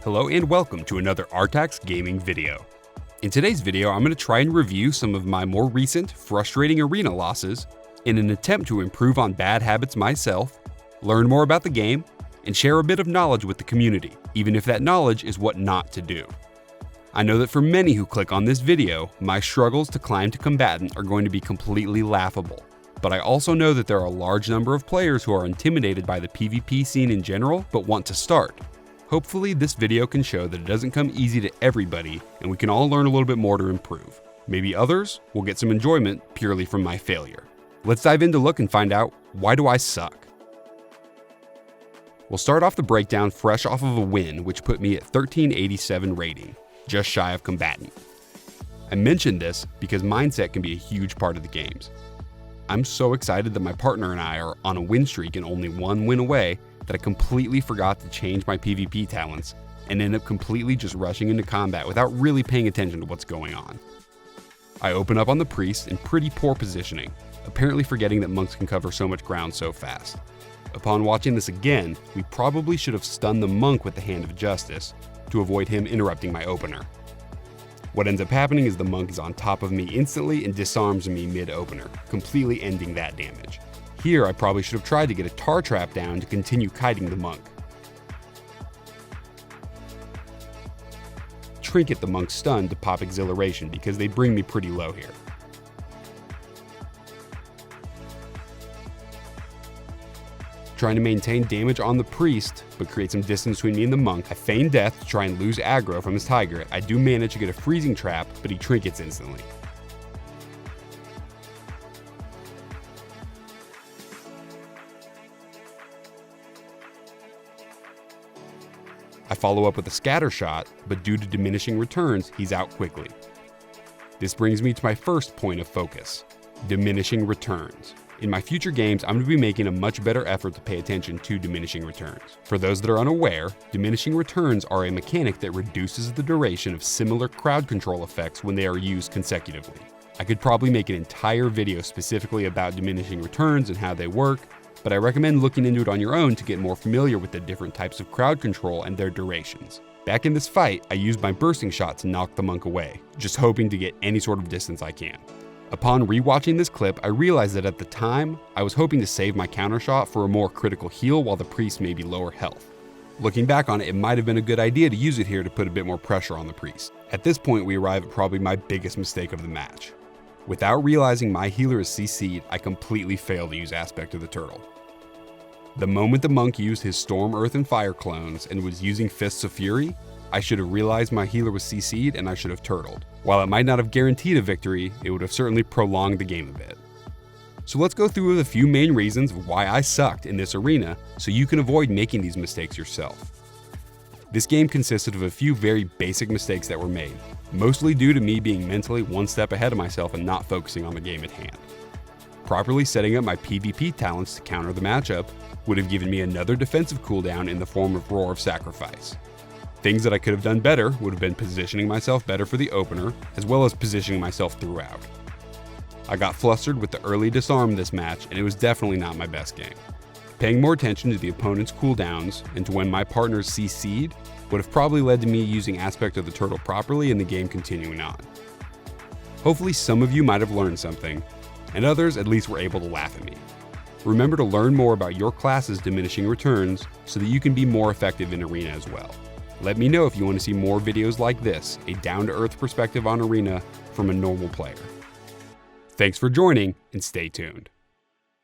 Hello and welcome to another Artax Gaming video. In today's video, I'm going to try and review some of my more recent frustrating arena losses in an attempt to improve on bad habits myself, learn more about the game, and share a bit of knowledge with the community, even if that knowledge is what not to do. I know that for many who click on this video, my struggles to climb to combatant are going to be completely laughable. But I also know that there are a large number of players who are intimidated by the PvP scene in general, but want to start. Hopefully this video can show that it doesn't come easy to everybody, and we can all learn a little bit more to improve. Maybe others will get some enjoyment purely from my failure. Let's dive in to look and find out, why do I suck? We'll start off the breakdown fresh off of a win, which put me at 1387 rating, just shy of combatant. I mentioned this because mindset can be a huge part of the games. I'm so excited that my partner and I are on a win streak and only one win away that I completely forgot to change my PvP talents and end up completely just rushing into combat without really paying attention to what's going on. I open up on the priest in pretty poor positioning, apparently forgetting that monks can cover so much ground so fast. Upon watching this again, we probably should have stunned the monk with the Hand of Justice to avoid him interrupting my opener. What ends up happening is the monk is on top of me instantly and disarms me mid-opener, completely ending that damage. Here, I probably should have tried to get a tar trap down to continue kiting the monk. Trinket the monk's stun to pop exhilaration because they bring me pretty low here. Trying to maintain damage on the priest, but create some distance between me and the monk, I feign death to try and lose aggro from his tiger. I do manage to get a freezing trap, but he trinkets instantly. I follow up with a scatter shot, but due to diminishing returns, he's out quickly. This brings me to my first point of focus, diminishing returns. In my future games, I'm going to be making a much better effort to pay attention to diminishing returns. For those that are unaware, diminishing returns are a mechanic that reduces the duration of similar crowd control effects when they are used consecutively. I could probably make an entire video specifically about diminishing returns and how they work, but I recommend looking into it on your own to get more familiar with the different types of crowd control and their durations. Back in this fight, I used my bursting shot to knock the monk away, just hoping to get any sort of distance I can. Upon rewatching this clip, I realized that at the time, I was hoping to save my counter shot for a more critical heal while the priest may be lower health. Looking back on it, it might have been a good idea to use it here to put a bit more pressure on the priest. At this point, we arrive at probably my biggest mistake of the match. Without realizing my healer is CC'd, I completely failed to use Aspect of the Turtle. The moment the monk used his Storm, Earth, and Fire clones and was using Fists of Fury, I should have realized my healer was CC'd and I should have turtled. While it might not have guaranteed a victory, it would have certainly prolonged the game a bit. So let's go through a few main reasons of why I sucked in this arena so you can avoid making these mistakes yourself. This game consisted of a few very basic mistakes that were made, mostly due to me being mentally one step ahead of myself and not focusing on the game at hand. Properly setting up my PvP talents to counter the matchup would have given me another defensive cooldown in the form of Roar of Sacrifice. Things that I could have done better would have been positioning myself better for the opener, as well as positioning myself throughout. I got flustered with the early disarm this match, and it was definitely not my best game. Paying more attention to the opponent's cooldowns and to when my partners CC'd would have probably led to me using Aspect of the Turtle properly and the game continuing on. Hopefully some of you might have learned something, and others at least were able to laugh at me. Remember to learn more about your class's diminishing returns so that you can be more effective in Arena as well. Let me know if you want to see more videos like this, a down-to-earth perspective on Arena from a normal player. Thanks for joining, and stay tuned.